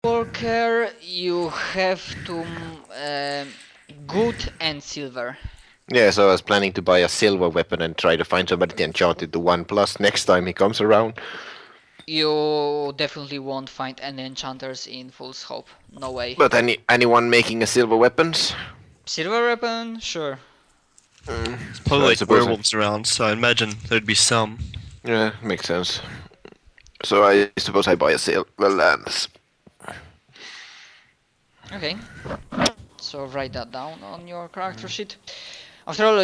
Walker, you have to good and silver. Yeah, so I was planning to buy a silver weapon and try to find somebody to enchant it to 1+ next time he comes around. You definitely won't find any enchanters in full scope. No way. But anyone making a silver weapons? Silver weapon? Sure. It's probably like werewolves around, so I imagine there'd be some. Yeah, makes sense. So I suppose I buy a silver lance. Okay. So write that down on your character sheet. After all,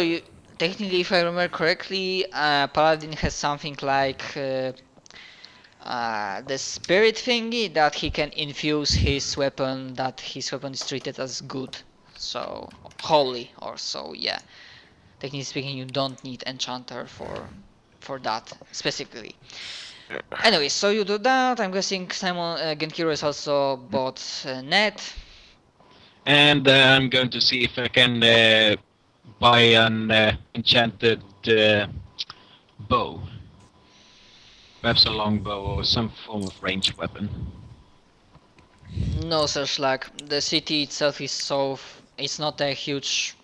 technically, if I remember correctly, Paladin has something like the spirit thingy that he can infuse his weapon, that his weapon is treated as good. So, holy or so, yeah. Technically speaking, you don't need enchanter for that specifically. Anyway, so you do that. I'm guessing Simon Genkiro is also bought net. And I'm going to see if I can buy an enchanted bow. Perhaps a long bow or some form of ranged weapon. No such luck. The city itself is it's not a huge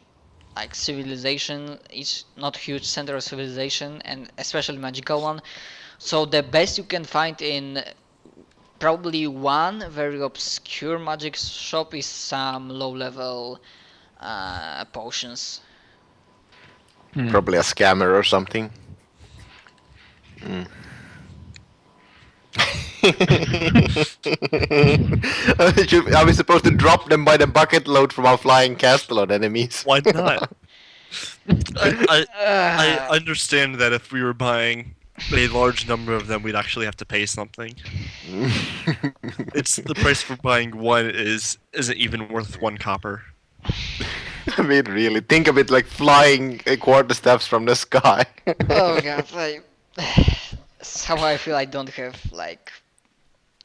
like civilization. It's not a huge center of civilization, and especially magical one. So the best you can find in probably one very obscure magic shop is some low-level potions. Probably a scammer or something. Are we supposed to drop them by the bucket load from our flying castle on enemies? Why not? I understand that if we were buying a large number of them, we'd actually have to pay something. It's the price for buying one isn't even worth 1 copper. I mean, really, think of it like flying quarterstaffs from the sky. Oh god, somehow I feel I don't have like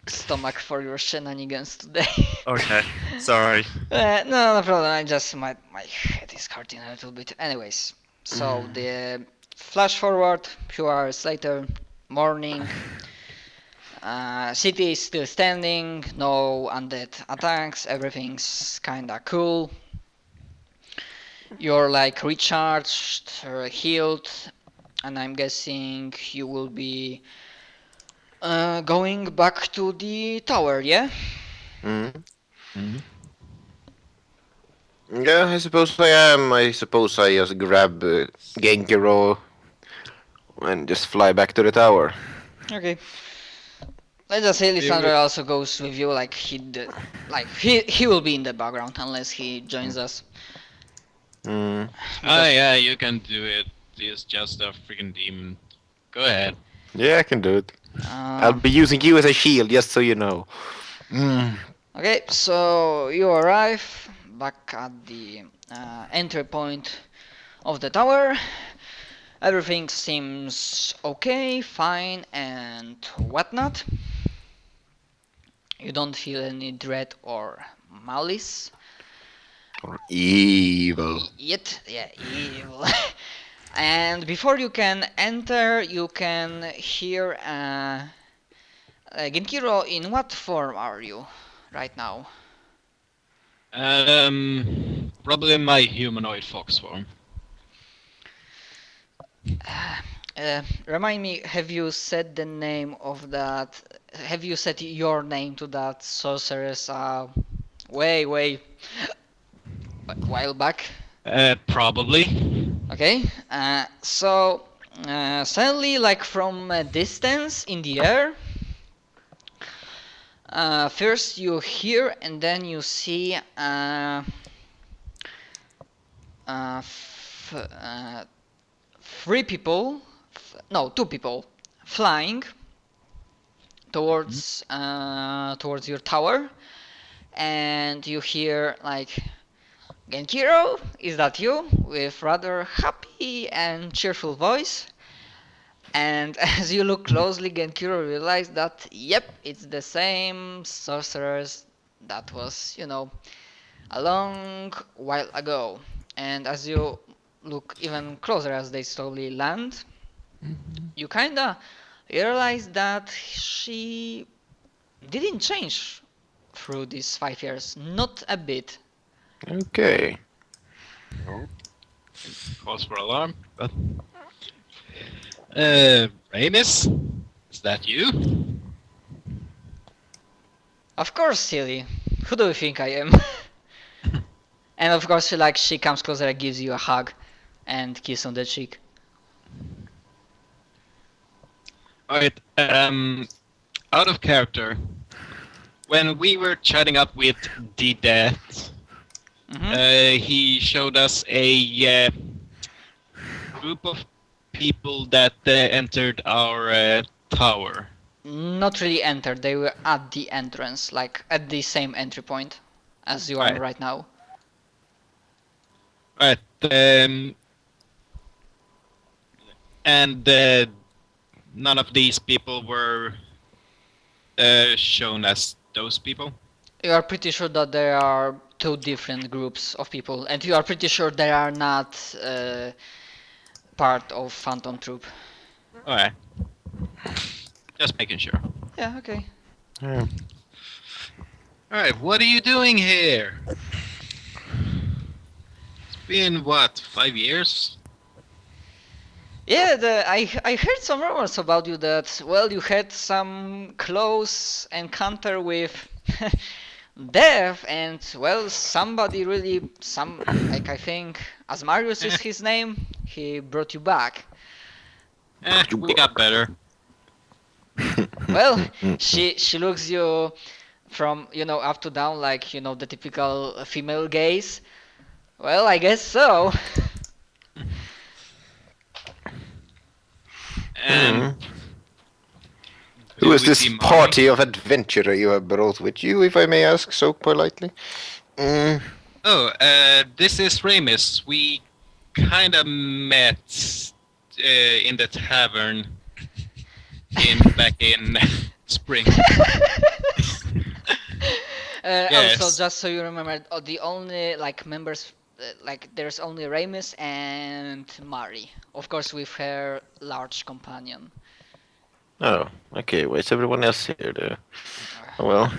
stomach for your shenanigans today. Okay, sorry. No problem. I just my head is hurting a little bit. Anyways, so the flash forward, few hours later, morning. City is still standing, no undead attacks, everything's kinda cool. You're like recharged, healed, and I'm guessing you will be going back to the tower, yeah? Yeah, I suppose I am. I suppose I just grab Genkiro and just fly back to the tower. Okay. Let's just say Lissandra also goes with you, like he will be in the background unless he joins us. Yeah, you can do it. He's just a freaking demon. Go ahead. Yeah, I can do it. I'll be using you as a shield, just so you know. Okay, so you arrive back at the entry point of the tower. Everything seems okay, fine, and whatnot. You don't feel any dread or malice. Or evil. Yet, yeah, evil. And before you can enter, you can hear Genkiro, in what form are you right now? Probably my humanoid fox form. Remind me, have you said the name of that? Have you said your name to that sorceress way while back? Probably. Okay, so suddenly, like from a distance in the air, first you hear and then you see two people flying towards towards your tower, and you hear like, Genkiro, is that you? With rather happy and cheerful voice. And as you look closely, Genkiro realizes that, yep, it's the same sorceress that was, a long while ago. And as you look even closer as they slowly land, you kinda realize that she didn't change through these 5 years. Not a bit. Okay. Calls for alarm. But... Ramis? Is that you? Of course, silly. Who do you think I am? And of course, she comes closer and gives you a hug and kiss on the cheek. Alright, out of character. When we were chatting up with the Death, he showed us a group of people that entered our tower. Not really entered, they were at the entrance, like at the same entry point as you are right now. Right, and none of these people were shown as those people? You are pretty sure that there are two different groups of people, and you are pretty sure they are not part of Phantom Troop. Alright. Just making sure. Yeah, okay. Yeah. Alright, what are you doing here? It's been, what, 5 years? Yeah, I heard some rumors about you that, well, you had some close encounter with Death, and, well, somebody really, like I think, Asmarius is his name, he brought you back. We got better. Well, she looks you from, up to down, like, the typical female gaze. Well, I guess so. And Who is this party of adventurer you have brought with you, if I may ask so politely? Oh, this is Ramis. We kinda met in the tavern back in spring. Yes. Also, just so you remember, the only members, there's only Ramis and Mari. Of course, with her large companion. Oh, okay. Where's everyone else here? Oh well.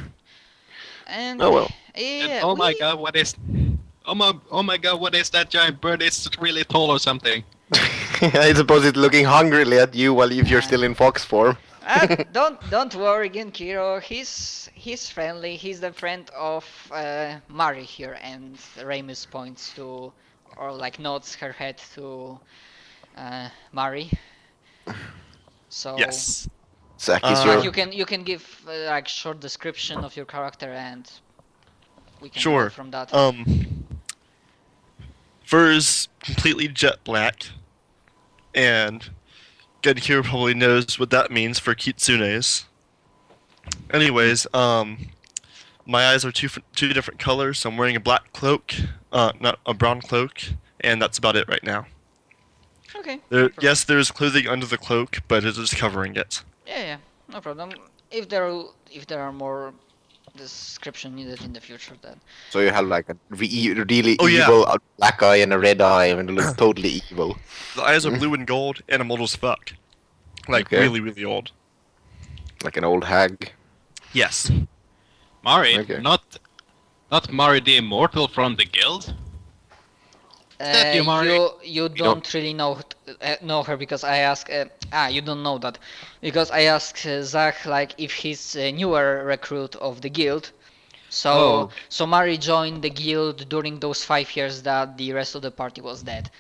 And oh well. Yeah. And, my god, what is? Oh my god, what is that giant bird? It's really tall or something. I suppose it's looking hungrily at you while you're still in fox form. Don't worry, Genkiro. He's friendly. He's the friend of Mari here, and Ramis points to, or nods her head to Mari. So Yes. Zach is your... you can give short description of your character, and we can Sure. go from that. Fur is completely jet black, and Genkiro probably knows what that means for kitsunes. Anyways, my eyes are two different colors, so I'm wearing a black cloak, not a brown cloak, and that's about it right now. Okay. Yes, there's clothing under the cloak, but it's just covering it. Yeah, no problem. If there are more description needed in the future, then. So you have like a really yeah. evil black eye and a red eye, and it looks totally evil. The eyes are blue and gold, and I'm old as fuck. Okay. Really, really old. Like an old hag. Yes. Mari, Okay. not Mari the Immortal from the guild? that you, Mari? You don't really know her because I asked. You don't know that because I asked Zach if he's a newer recruit of the guild. So Mari joined the guild during those 5 years that the rest of the party was dead.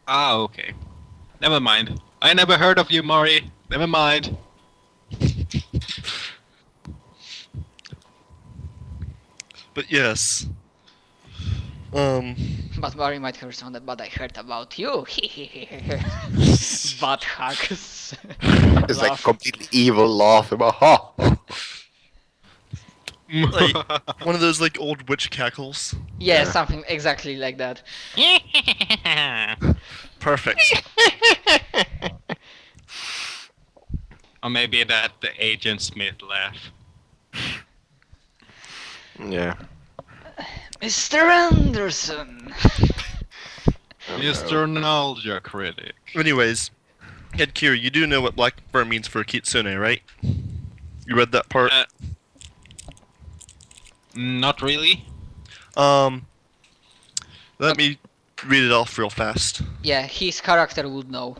Ah, okay. Never mind. I never heard of you, Mari. Never mind. But yes. But Mari might have responded, but I heard about you. Butt hugs. It's like completely evil laugh about ha. Like one of those old witch cackles. Yeah, something exactly like that. Perfect. Or maybe that the Agent Smith laugh. Yeah. Mr. Anderson! Mr. Nostalgia Critic. Anyways, Genkiro, you do know what black fur means for kitsune, right? You read that part? Not really. Um, let me read it off real fast. Yeah, his character would know.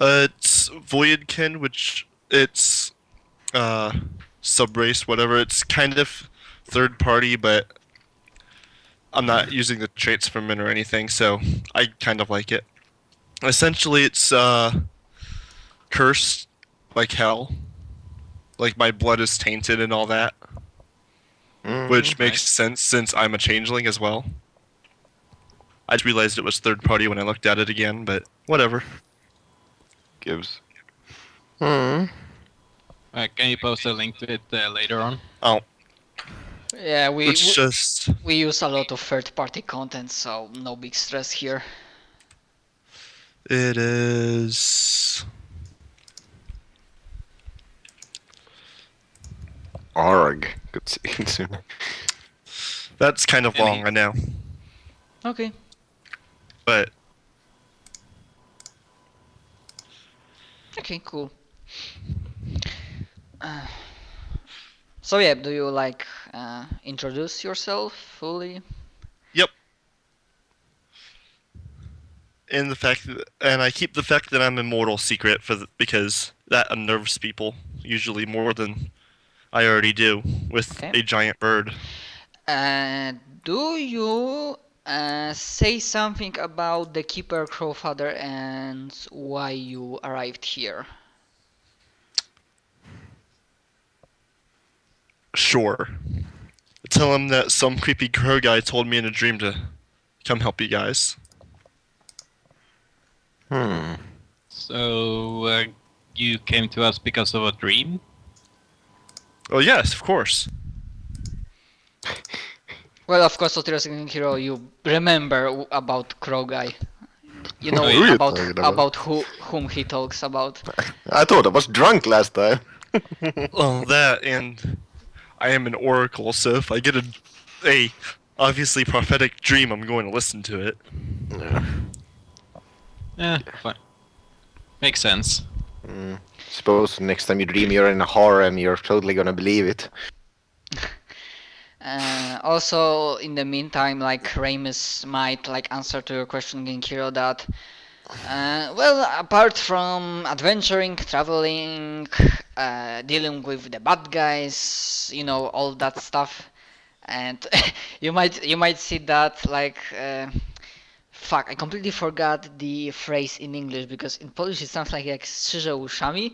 It's Voyadkin, which it's subrace, whatever. It's kind of third party, but I'm not using the traits from it or anything, so I kind of like it. Essentially, it's cursed like hell. Like my blood is tainted and all that, which makes sense since I'm a changeling as well. I just realized it was third party when I looked at it again, but whatever. Gives. Can you post a link to it later on? Oh, Yeah, we it's just we use a lot of third-party content, so no big stress here. it is. Arg. Good seeing. That's kind of long, I know, Okay. but Okay, cool. So yeah, do you like introduce yourself fully? yep. And the fact that, and I keep the fact that I'm immortal secret because that unnerves people usually more than I already do with Okay. a giant bird. Do you say something about the Keeper Crowfather and why you arrived here? Sure. Tell him that some creepy crow guy told me in a dream to come help you guys. So, you came to us because of a dream? Oh yes, of course. Well, of course, Sotiros Hero, you remember about Crow Guy. You know Who are you about talking about? whom he talks about. I thought I was drunk last time. Well, that and I am an oracle, so if I get a obviously prophetic dream, I'm going to listen to it. Yeah. Yeah, fine. Makes sense. Suppose next time you dream you're in a harem, you're totally gonna believe it. Also, in the meantime, like Ramus might like answer to your question, Genkiro, that well, apart from adventuring, traveling, dealing with the bad guys, you know, all that stuff, and you might see that like fuck, I completely forgot the phrase in English because in Polish it sounds like strzyże uszami,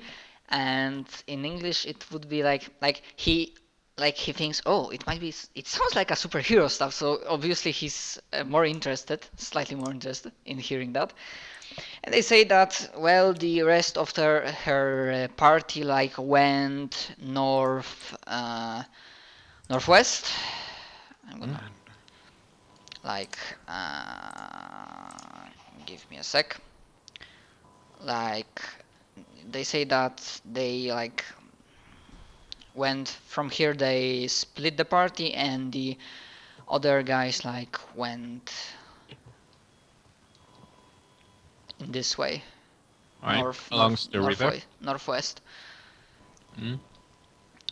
and in English it would be like he thinks, oh, it sounds like a superhero stuff, so obviously he's slightly more interested in hearing that. And they say that, well, the rest of her party like went northwest. I'm gonna like give me a sec. Like they say that they like went from here, they split the party, and the other guys like went in this way, Alright, along the river. northwest. Mm.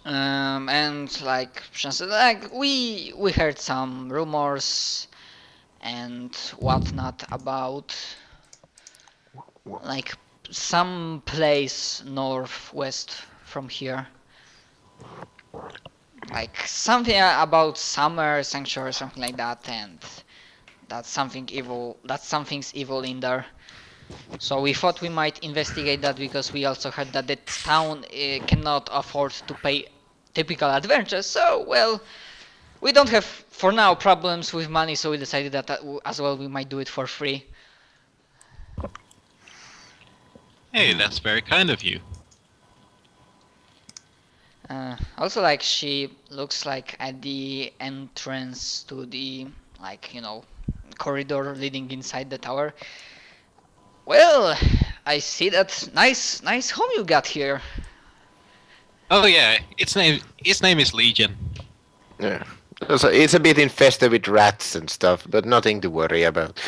And like we heard some rumors and whatnot about like some place northwest from here, like something about summer sanctuary or something like that, and something's evil in there. So we thought we might investigate that because we also heard that the town cannot afford to pay typical adventures. So, well, we don't have for now problems with money, so we decided that as well we might do it for free. Hey, that's very kind of you. Also, like she looks like at the entrance to the corridor leading inside the tower. Well, I see that nice home you got here. Oh yeah, its name is Legion. Yeah. So it's a bit infested with rats and stuff, but nothing to worry about.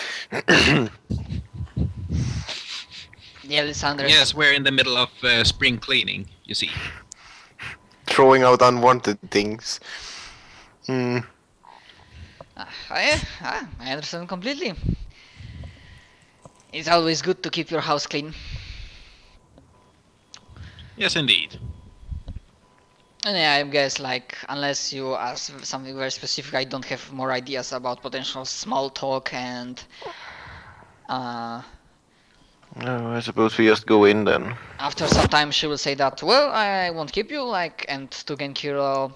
Yeah, Lysandra. Yes, we're in the middle of spring cleaning, you see. Throwing out unwanted things. Hmm. I understand completely. It's always good to keep your house clean. Yes, indeed. And yeah, I guess like unless you ask something very specific, I don't have more ideas about potential small talk and No, I suppose we just go in then. after some time she will say that well I won't keep you like and to Genkiro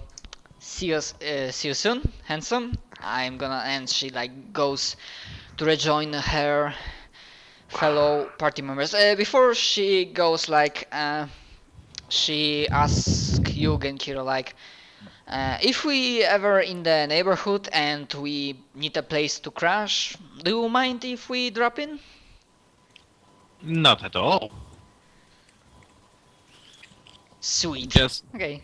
see you soon handsome I'm gonna and she like goes to rejoin her fellow party members before she goes like she asks you Genkiro like if we ever in the neighborhood and we need a place to crash do you mind if we drop in? Not at all. Sweet. Just, Okay.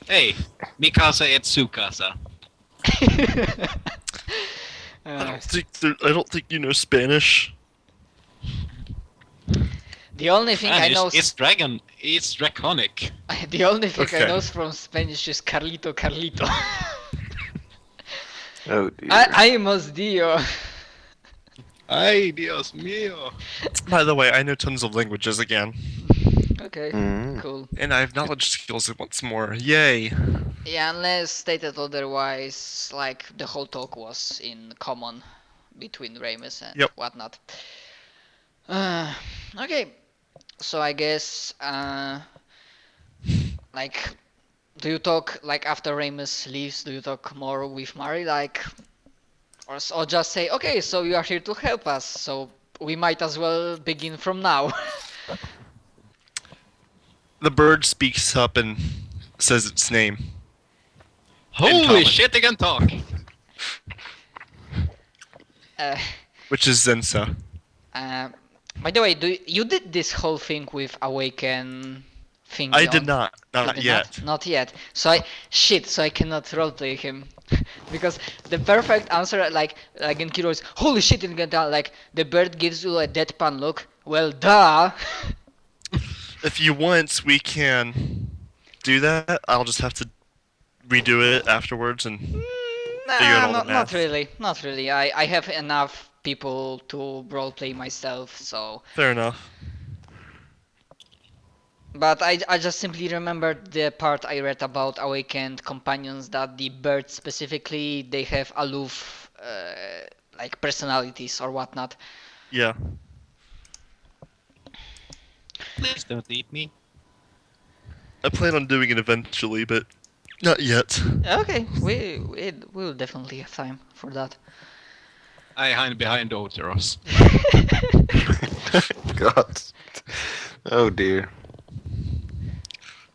hey, Mikasa et Tsukasa. I don't think you know Spanish. The only thing I know It's draconic. the only thing I Okay. know from Spanish is Carlito Carlito. Oh dear. Ay mos Dio. Ay, Dios mío. By the way, I know tons of languages again, Okay, Mm. cool. and I have knowledge skills once more. Yay! Yeah, unless stated otherwise, like the whole talk was in common between Ramus and Yep. whatnot. Okay, so I guess like do you talk like after Ramus leaves? Do you talk more with Mari like, or just say okay, so you are here to help us, so we might as well begin from now. The bird speaks up and says its name. Holy common. shit, I can talk. uh, Which is Zensa. by the way, you did this whole thing with Awaken thing? I did not. You Not did yet. Not yet. So I cannot roleplay him. Because the perfect answer, like in Kiro is, holy shit, in Gundam, like, the bird gives you a deadpan look. Well, duh! If you want, we can do that. I'll just have to redo it afterwards and figure out all the Not math. really. Not really. I have enough people to roleplay myself, so... Fair enough. But I just simply remembered the part I read about awakened companions that the birds specifically they have aloof like personalities or whatnot. Yeah. Please don't eat me. I plan on doing it eventually, but not yet. Okay, we will definitely have time for that. I hide behind Oteros. God. Oh dear.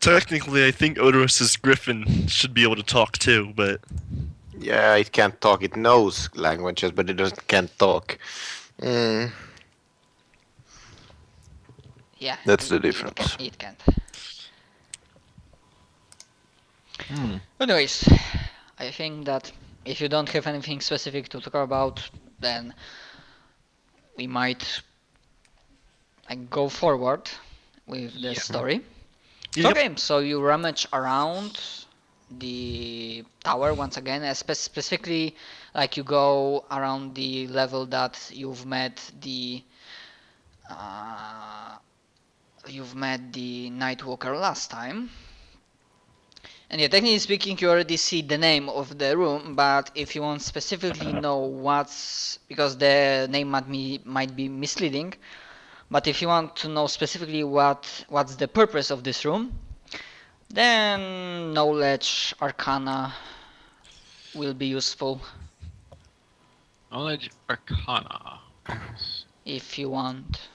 Technically, I think Odorous' griffin should be able to talk too, but Yeah, it can't talk. It knows languages, but it doesn't can't talk. Mm. Yeah, That's the it difference. It can't. Hmm. Anyways, I think that if you don't have anything specific to talk about, then we might like go forward with the Yeah. story. Yep. Okay, so you rummage around the tower once again, specifically like you go around the level that you've met the Nightwalker last time. And yeah, technically speaking, you already see the name of the room, but if you want specifically know what's, because the name might be misleading, but if you want to know specifically what's the purpose of this room, then knowledge arcana will be useful Knowledge Arcana. if you want.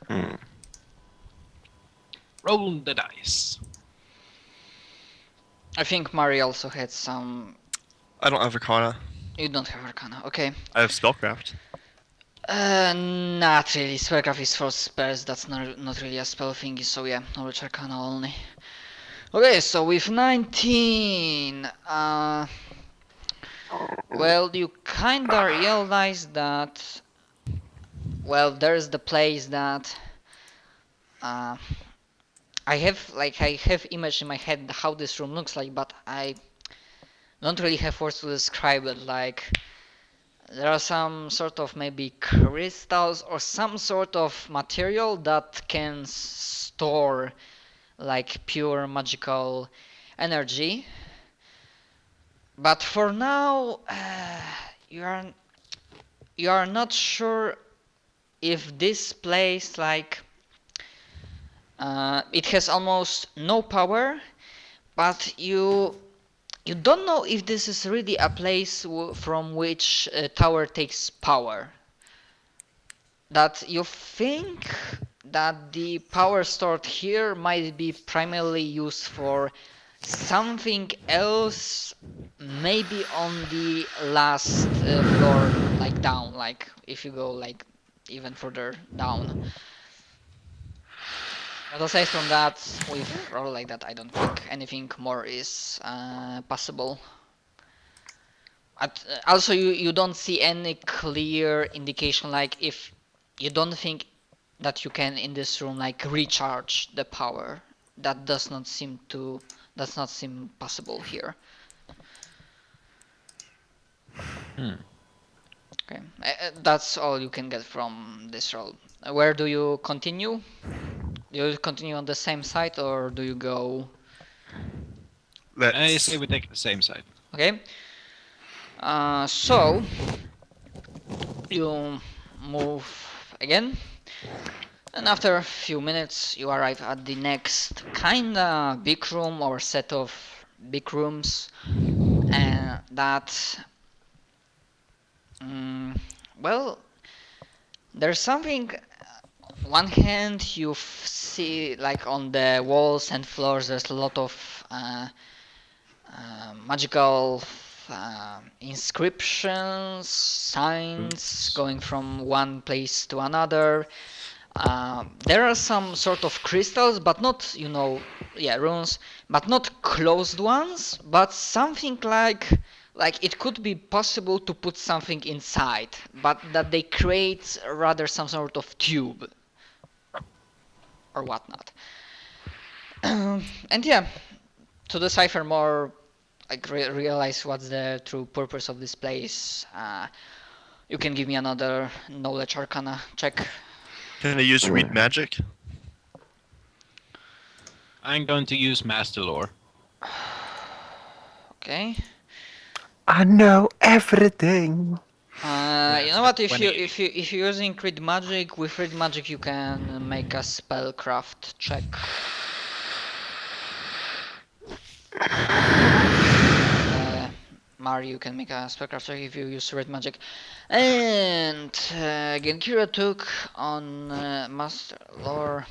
Hmm. Roll the dice. I think Mari also had some. I don't have Arcana. You don't have arcana, okay. I have Spellcraft. Not really. Spellcraft is for spells. That's not really a spell thingy. So yeah, knowledge arcana only. Okay, so with 19, well, you kinda realize that. Well, there's the place that I have image in my head how this room looks like, but I don't really have words to describe it. Like there are some sort of maybe crystals or some sort of material that can store like pure magical energy. But for now, you are not sure if this place it has almost no power, but you don't know if this is really a place from which a tower takes power. That you think that the power stored here might be primarily used for something else, maybe on the last floor, like down, like if you go like even further down. But aside from that, with roll like that, I don't think anything more is possible. Also, you don't see any clear indication, like if you don't think that you can in this room like recharge the power. That does not seem possible here. Okay, that's all you can get from this roll. Where do you continue? Do you continue on the same side or do you go? I say we take the same side. Okay. So you move again, and after a few minutes you arrive at the next kinda big room or set of big rooms, and that well, there's something. One hand you see like on the walls and floors there's a lot of magical inscriptions, signs going from one place to another. There are some sort of crystals, but not, runes, but not closed ones, but something like it could be possible to put something inside, but that they create rather some sort of tube or whatnot. And yeah, to decipher more, realize what's the true purpose of this place, you can give me another knowledge arcana check. Can I use read magic? I'm going to use master lore. Okay. I know everything. You know what? If 20. you're using read magic, with read magic you can make a spellcraft check. Mari, you can make a spellcraft check if you use read magic. And Genkira took on master lore.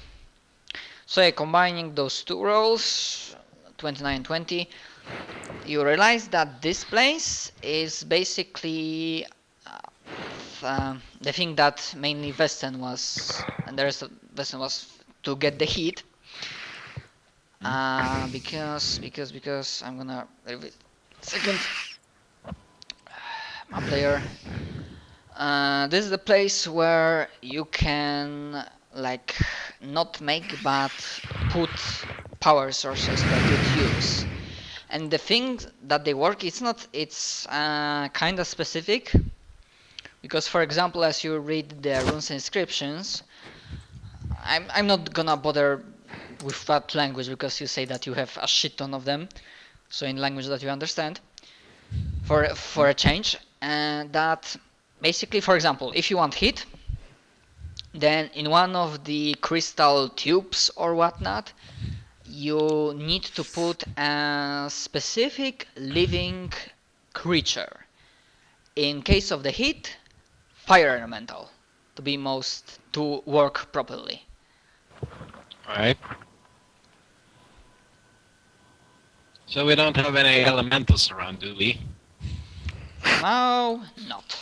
So yeah, combining those two rolls, 29 and 20, you realize that this place is basically the thing that mainly Vesten was, and the rest of Vesten was to get the heat. Because I'm gonna leave it a second. My player. This is the place where you can not make but put power sources that you use. And the thing that they work, it's kinda specific. Because for example, as you read the runes inscriptions, I'm not gonna bother with that language because you say that you have a shit ton of them, so in language that you understand, for a change, and that basically, for example, if you want heat, then in one of the crystal tubes or whatnot, you need to put a specific living creature. In case of the heat, fire elemental, to work properly. Alright. So we don't have any elementals around, do we? Now, not.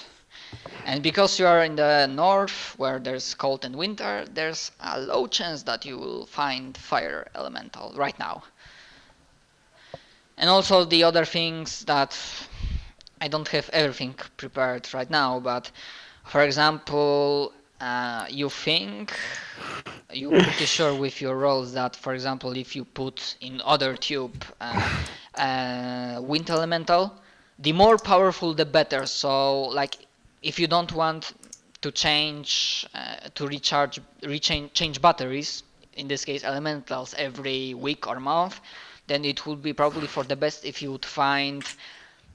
And because you are in the north, where there's cold and winter, there's a low chance that you will find fire elemental right now. And also the other things that I don't have everything prepared right now, but for example, you think you're pretty sure with your rolls that, for example, if you put in other tube wind elemental, the more powerful the better. So like if you don't want to change to change batteries, in this case elementals, every week or month, then it would be probably for the best if you would find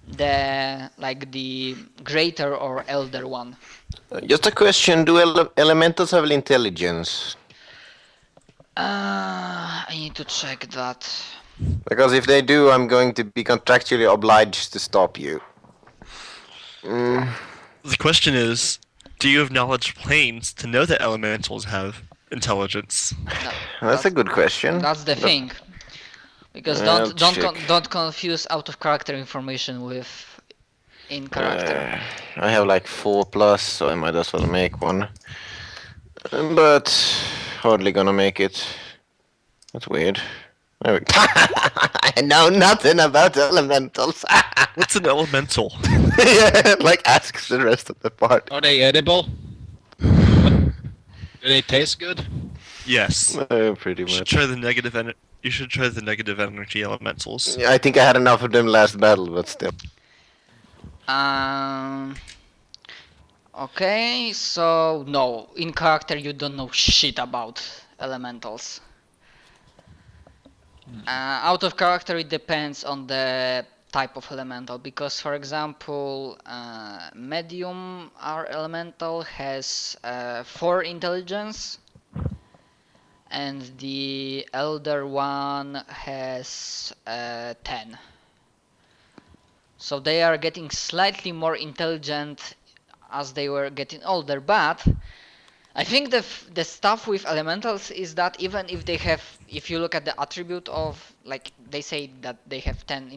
the greater or elder one. Just a question: do elementals have intelligence? I need to check that. Because if they do, I'm going to be contractually obliged to stop you. The question is, do you have knowledge planes to know that elementals have intelligence? That's a good question. That's the But- thing. Because don't confuse out of character information with in character. I have like 4+, so I might as well make one. But hardly gonna make it. That's weird. There we go. I know nothing about elementals. What's an elemental? Yeah, like asks the rest of the party. Are they edible? Do they taste good? Yes. Pretty You should much. try the negative You should try the negative energy elementals. I think I had enough of them last battle, but still. Okay, so no, in character you don't know shit about elementals. Out of character it depends on the type of elemental, because for example medium R elemental has 4 intelligence and the elder one has 10. So they are getting slightly more intelligent as they were getting older, but I think the stuff with elementals is that even if they have, if you look at the attribute of, like they say that they have 10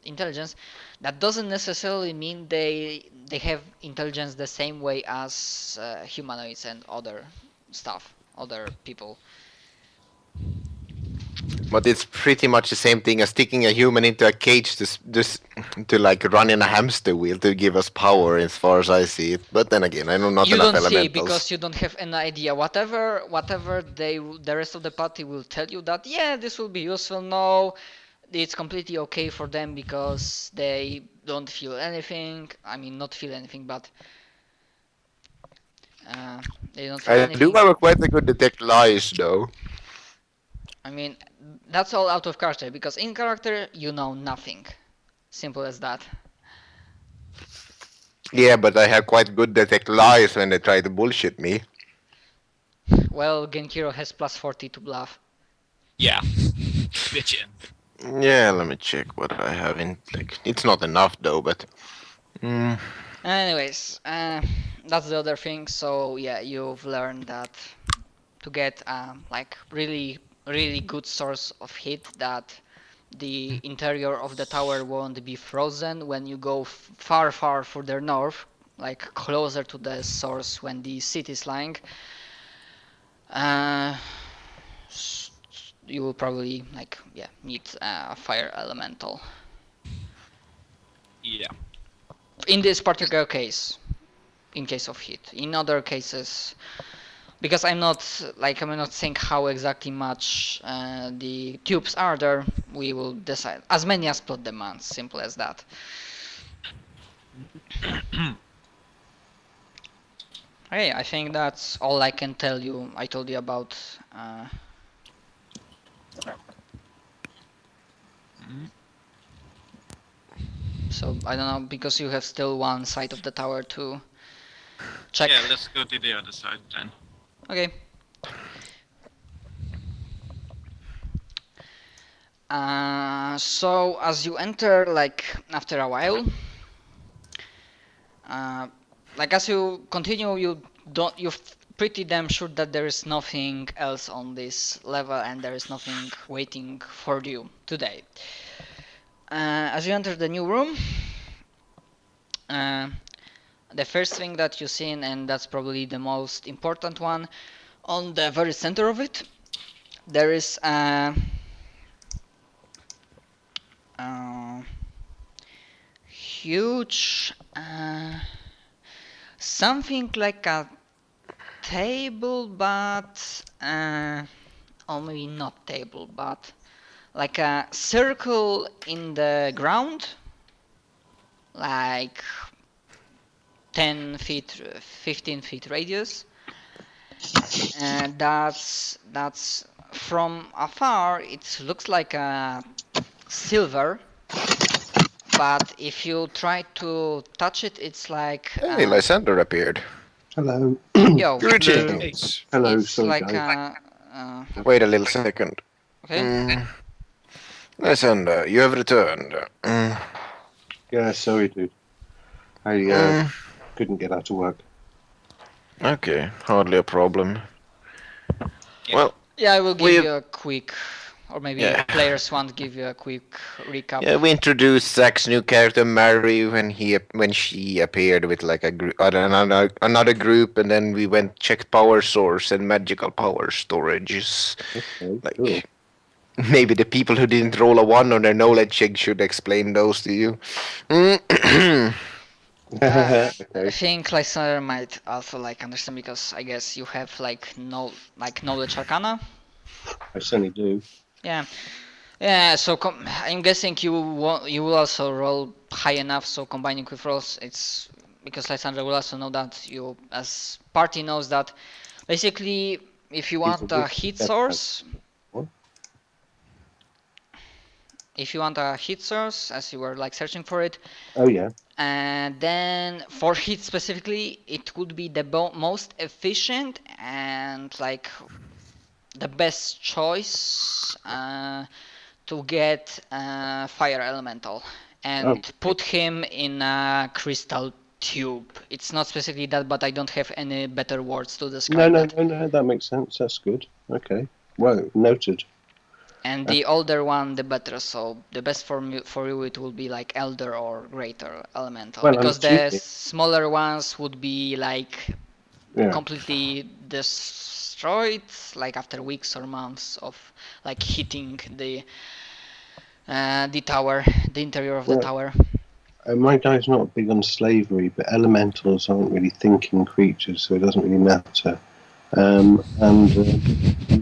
intelligence, that doesn't necessarily mean they have intelligence the same way as humanoids and other stuff, other people. But it's pretty much the same thing as sticking a human into a cage to like run in a hamster wheel to give us power, as far as I see it. But then again, I know not You enough don't see elementals. because you don't have an idea. Whatever the rest of the party will tell you that yeah, this will be useful. No, it's completely okay for them because they don't feel anything. I mean, not feel anything, but they don't feel I anything. do have a quite a good detect lies, though. I mean, that's all out of character, because in character you know nothing. Simple as that. Yeah, but I have quite good detect lies when they try to bullshit me. Well, Genkiro has plus 40 to bluff. Yeah. Bitchin'. Yeah, let me check what I have in. Like, it's not enough though, but. Anyways, that's the other thing. So yeah, you've learned that to get like really good source of heat, that the interior of the tower won't be frozen when you go far further north, like closer to the source when the city is lying. You will probably need a fire elemental. Yeah. In this particular case, in case of heat. In other cases, because I'm not saying how exactly much the tubes are there, we will decide as many as plot demands. Simple as that. Okay, I think that's all I can tell you. I told you about. So I don't know, because you have still one side of the tower to check. Yeah, let's go to the other side then. Okay. So as you enter, like after a while, like as you continue, you're pretty damn sure that there is nothing else on this level and there is nothing waiting for you today. As you enter the new room, the first thing that you see, and that's probably the most important one, on the very center of it, there is a huge something like a table, but or maybe not table, but like a circle in the ground, like 10 feet, 15 feet radius, and that's from afar. It looks like a silver, but if you try to touch it, it's like Hey, Lysander appeared. Hello. yo, Greetings. Hello, it's sorry like guys. Wait a little second. okay. Lysander, you have returned. Yeah, sorry dude. I couldn't get out of work. Okay, hardly a problem. Yeah. Well, Yeah, I will give We- you a quick, or maybe Yeah. players want to give you a quick recap. yeah, we introduced Zach's new character Mary when she appeared with like another group, and then we went checked power source and magical power storages. Okay, Like cool. maybe the people who didn't roll a 1 on their knowledge check should explain those to you. I Okay. think Lysander might also like understand because I guess you have like knowledge arcana. I certainly do. Yeah, yeah. So I'm guessing you will also roll high enough. So combining with rolls, it's because Lysander will also know that you as party knows that basically if you want a hit source. What? If you want a hit source, as you were like searching for it, Oh yeah. and then for hit specifically, it would be the most efficient and like the best choice to get fire elemental and put him in a crystal tube. It's not specifically that, but I don't have any better words to describe it. No, that makes sense. That's good. Okay. Well, noted. And the older one, the better. So the best for you, it will be like elder or greater elemental, Well, I'm because the assuming- smaller ones would be like Yeah. completely destroyed, like after weeks or months of like hitting the tower, the interior of the Well, tower. My guy's not big on slavery, but elementals aren't really thinking creatures, so it doesn't really matter.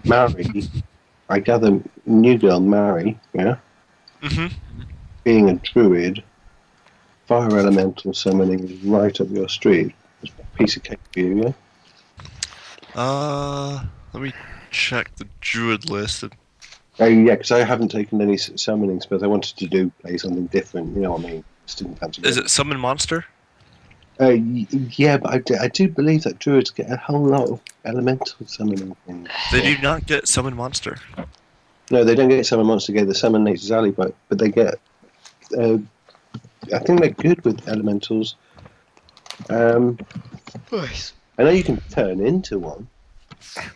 Mary, I gather, new girl Mary, yeah, Mm-hmm. being a druid, fire elemental summoning is right up your street. It's a piece of cake for you, yeah? Let me check the druid list. Oh, yeah, because I haven't taken any summonings, but I wanted to play something different, you know what I mean? Just didn't fancy Is it summon monster? Yeah, but I do believe that druids get a whole lot of elemental summoning things. They do not get summon monster. No, they don't get summon monster, they get the summon nature's alley, but they get. I think they're good with elementals. Nice. I know you can turn into one.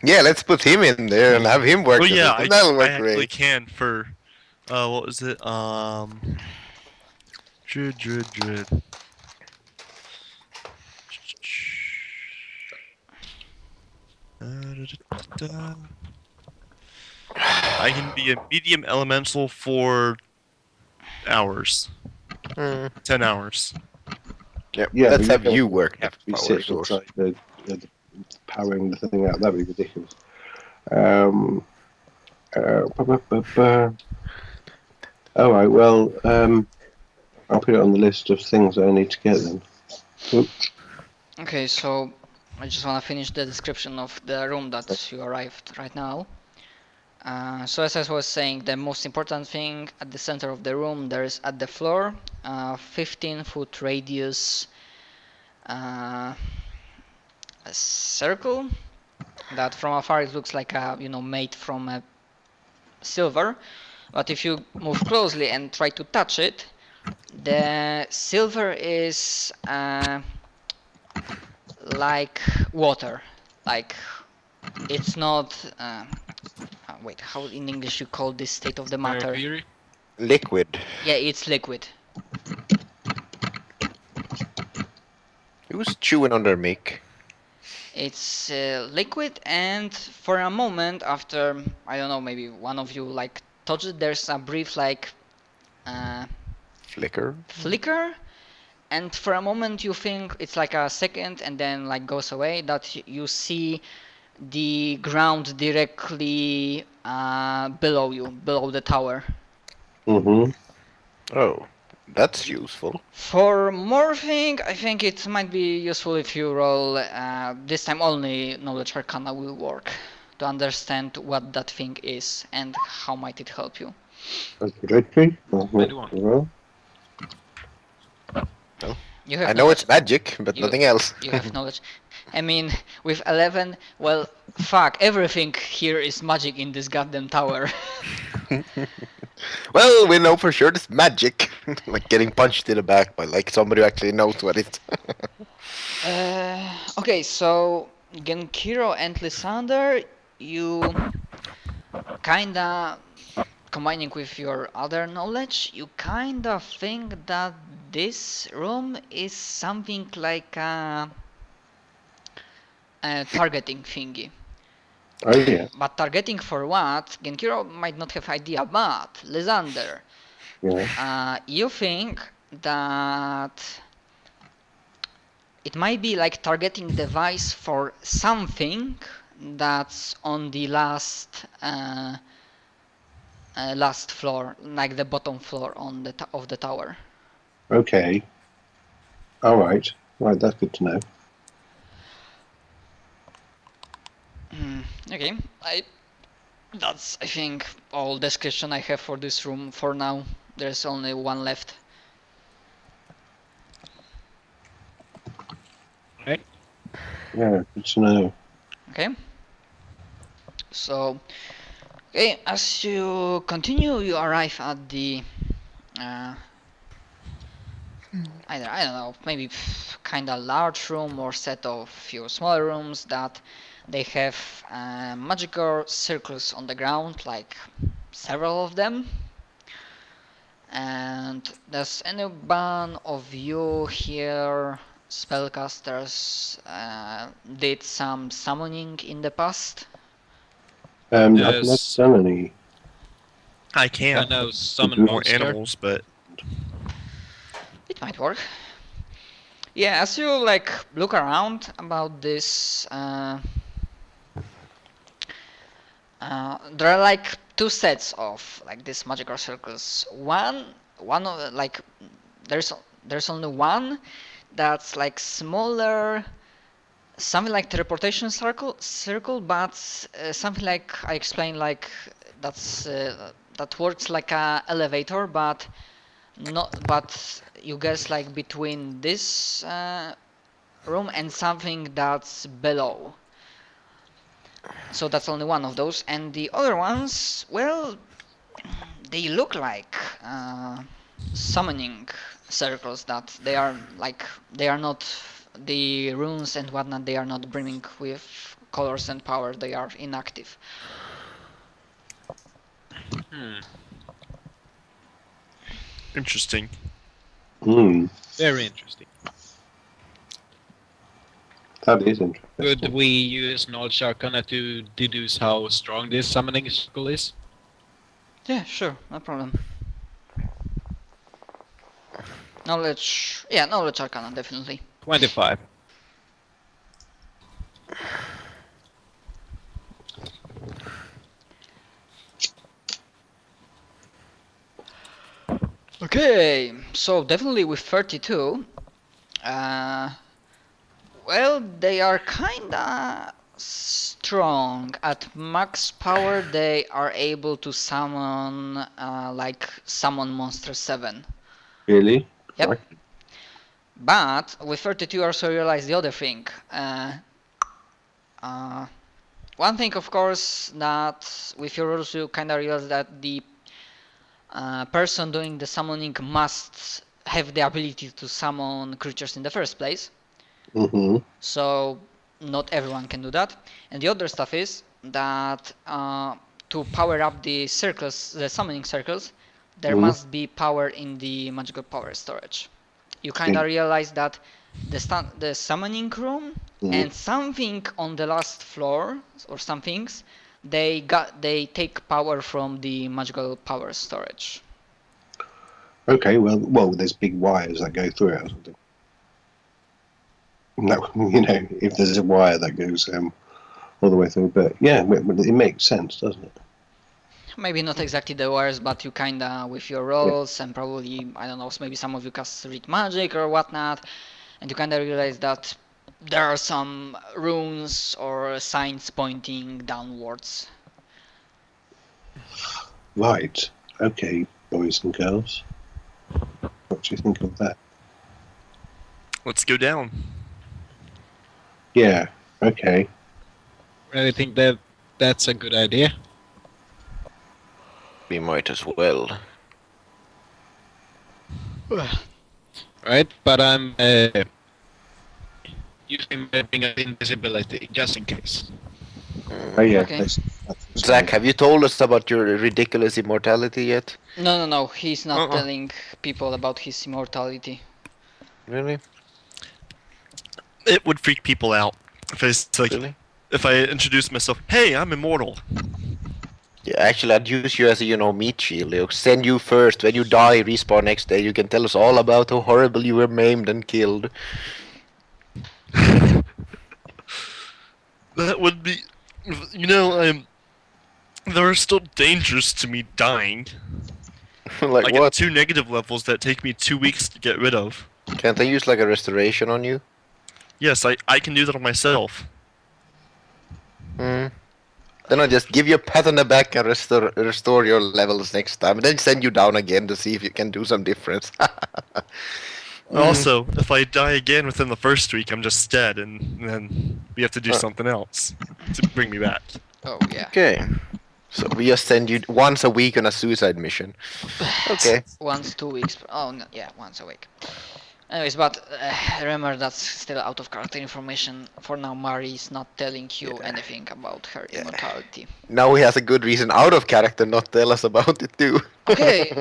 Yeah, let's put him in there and have him work. Oh with yeah, it. That'll I work actually great. can for, what was it? Druid. I can be a medium elemental for hours. 10 hours. Yep. Yeah, Let's but have don't you work have that to be power sitting source. inside the powering the thing out. That'd be ridiculous. All right. Well, I'll put it on the list of things I need to get then. Okay, so I just want to finish the description of the room that you arrived right now. So as I was saying, the most important thing at the center of the room, there is at the floor, 15-foot radius a circle that from afar it looks like a, made from a silver, but if you move closely and try to touch it, the silver is like water, like it's not wait, how in English you call this state of the matter? Mercury? Liquid. Yeah, it's liquid. Who's chewing on their mic? It's liquid, and for a moment after, I don't know, maybe one of you like touched it, there's a brief like Flicker. flicker, and for a moment you think it's like a second and then like goes away that you see the ground directly below you, below the tower. Mm-hmm. Oh, that's useful. For morphing, I think it might be useful if you roll, this time only Knowledge Arcana will work, to understand what that thing is and how might it help you. Okay. 21. Well, You have I know it's magic, but you- nothing else. You have knowledge. I mean, with 11, well, fuck, everything here is magic in this goddamn tower. Well, we know for sure it's magic. Like getting punched in the back by like somebody who actually knows what it. Okay, so Genkiro and Lysander, you kinda combining with your other knowledge, you kinda think that this room is something like a targeting thingy. oh yeah. But targeting for what? Genkiro might not have idea, but Lysander, Yeah. you think that it might be like targeting device for something that's on the last last floor, like the bottom floor on the of the tower. Okay. All right. Right. That's good to know. Okay, that's I think all description I have for this room for now. There's only one left. Yeah. Good to know. Okay. So, okay, as you continue, you arrive at the either I don't know, maybe kind of large room or set of few smaller rooms that they have magical circles on the ground, like several of them. And does anyone of you here, spellcasters, did some summoning in the past? I've Yes. not done any. I I can know summon more monster. animals, but It might work. Yeah, as you like look around about this, there are like two sets of like these magical circles. One of like there's only one that's like smaller, something like teleportation circle, but something like I explained like that works like a elevator, but you guess like between this room and something that's below. So that's only one of those, and the other ones, well, they look like summoning circles. That they are not the runes and whatnot. They are not brimming with colors and power. They are inactive. interesting. Hmm. Very interesting. That is interesting. Could we use Knowledge Arcana to deduce how strong this summoning circle is? Yeah, sure, no problem. Knowledge Arcana, definitely. 25. Okay, so definitely with 32, well, they are kinda strong. At max power, they are able to summon, summon Monster 7. Really? Yep. Right. But with 32, you also realize the other thing. One thing, of course, that with your rules, you kinda realize that the person doing the summoning must have the ability to summon creatures in the first place. Mm-hmm. So not everyone can do that. And the other stuff is that to power up the circles, the summoning circles, there must be power in the magical power storage. You kind of realize that the summoning room and something on the last floor or some things, they take power from the magical power storage. Okay. Well, there's big wires that go through it or something. No, if there's a wire that goes all the way through. But yeah, it makes sense, doesn't it? Maybe not exactly the wires, but you kinda with your rolls and probably, I don't know, maybe some of you cast read magic or whatnot, and you kinda realize that there are some runes or signs pointing downwards. Right. Okay, boys and girls. What do you think of that? Let's go down. Yeah. Okay. Really think that that's a good idea. We might as well. Right, but I'm using my ring of invisibility just in case. Oh yeah. Okay. That's Zach, have you told us about your ridiculous immortality yet? No, he's not Uh-uh. telling people about his immortality. Really? It would freak people out Really? if I introduce myself. Hey, I'm immortal. Yeah, actually, I'd use you as a, meat shield. Send you first. When you die, respawn next day. You can tell us all about how horrible you were maimed and killed. That would be, there are still dangers to me dying. Like I get what? 2 negative levels that take me 2 weeks to get rid of. Can't I use like a restoration on you? Yes, I can do that on myself. Hmm. Then I'll just give you a pat on the back and restore your levels next time. And then send you down again to see if you can do some difference. Also, if I die again within the first week, I'm just dead, and then we have to do something else to bring me back. Oh yeah. Okay. So we just send you once a week on a suicide mission. Okay. Once 2 weeks. Oh no, yeah, once a week. Anyways, but remember that's still out of character information. For now, Mari is not telling you anything about her immortality. Now he has a good reason out of character not tell us about it too. Okay,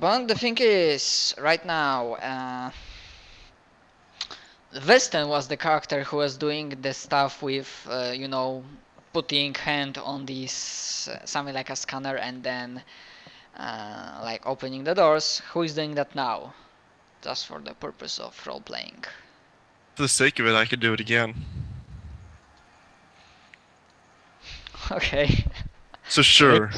but the thing is, right now, Vesten was the character who was doing the stuff with, putting hand on this, something like a scanner and then, like opening the doors. Who is doing that now? Just for the purpose of role-playing. For the sake of it, I could do it again. Okay. So sure,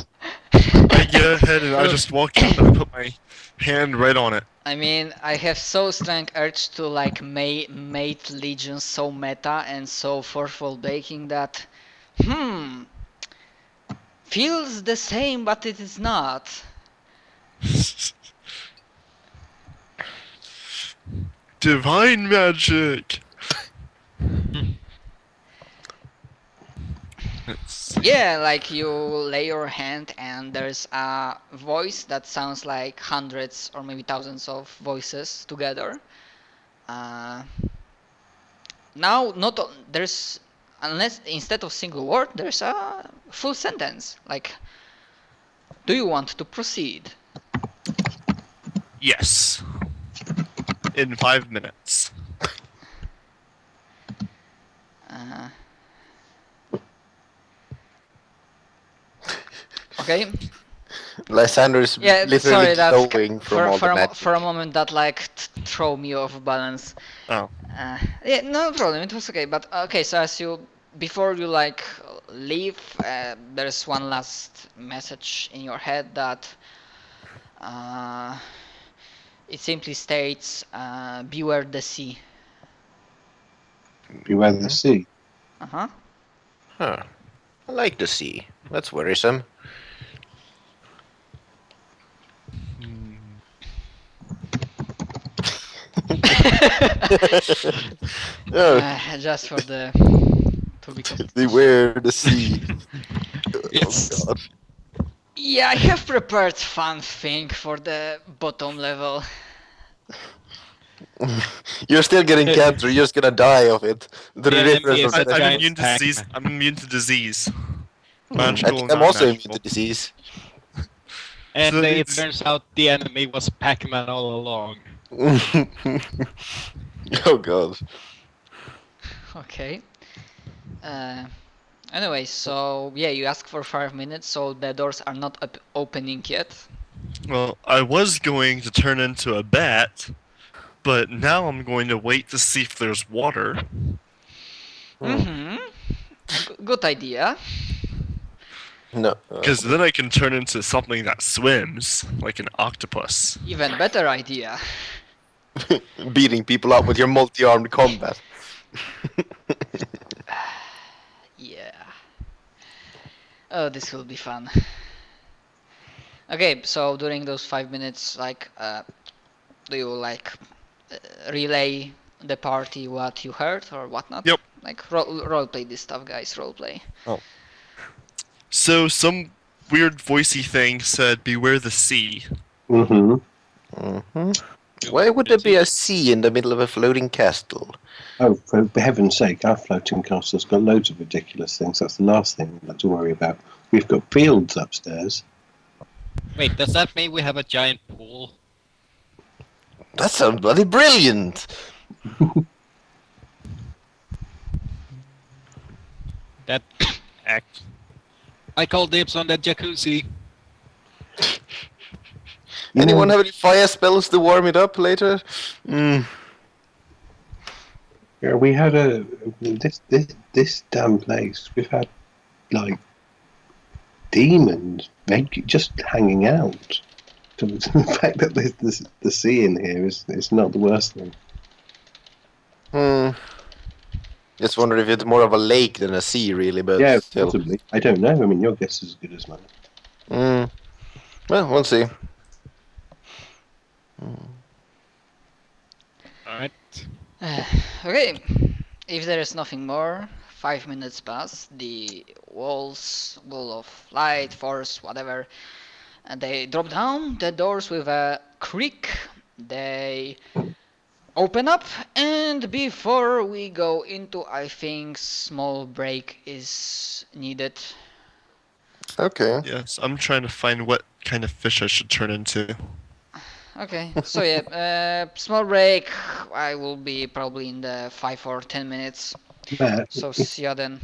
I get ahead and I just walk up and I put my hand right on it. I mean, I have so strong urge to like mate Legion so meta and so forceful baking that, feels the same but it is not. Divine magic! Yeah, like you lay your hand and there's a voice that sounds like hundreds or maybe thousands of voices together. Now, there's, unless instead of single word, there's a full sentence. Like, do you want to proceed? Yes. In 5 minutes. Okay. Lysander is Yeah, literally sorry, that's glowing from all the magic. for a moment that like throw me off balance. Oh. Yeah, no problem. It was okay. But okay, so before you like leave, there's one last message in your head that it simply states, "Beware the sea." Beware the sea. Uh-huh. Huh. I like the sea. That's worrisome. Oh, Just for the to be beware the sea. Yes. Oh god. Yeah, I have prepared fun thing for the bottom level. You're still getting cancer, you're just gonna die of it. The Yeah, difference it's of a I'm giant immune to Pac-Man. disease. I'm immune to disease. I Magical think and I'm not also immune magical. to disease. And So it it's- turns out the enemy was Pac-Man all along. Oh god. Okay. Anyway, so yeah, you ask for 5 minutes, so the doors are not opening yet. Well, I was going to turn into a bat, But now I'm going to wait to see if there's water. Mm-hmm. Good idea. No. Because then I can turn into something that swims, like an octopus. Even better idea. Beating people up with your multi-armed combat. Yeah. Oh, this will be fun. Okay, so during those 5 minutes, do you relay the party what you heard or whatnot? Yep. Like roleplay this stuff, guys. Roleplay. So some weird voicey thing said, "Beware the sea." Mm-hmm. Why would there be a sea in the middle of a floating castle? Oh, for heaven's sake, our floating castle's got loads of ridiculous things. That's the last thing we've got to worry about. We've got fields upstairs. Wait, does that mean we have a giant pool? That sounds bloody brilliant! That act. I call dibs on that jacuzzi. Anyone have any fire spells to warm it up later? Yeah, we had this damn place. We've had like demons just hanging out. So the fact that there's the sea in here is not the worst thing. Just wonder if it's more of a lake than a sea, really, but Yeah, still. possibly. I don't know. I mean, your guess is as good as mine. Well, we'll see. Alright. Okay, if there is nothing more, 5 minutes pass. The walls, wall of light, force, whatever, and they drop down. The doors with a creak. They open up, and before we go into, I think small break is needed. Okay. Yes, I'm trying to find what kind of fish I should turn into. Okay, so yeah, small break. I will be probably in the 5 or 10 minutes. Matt, So see ya then.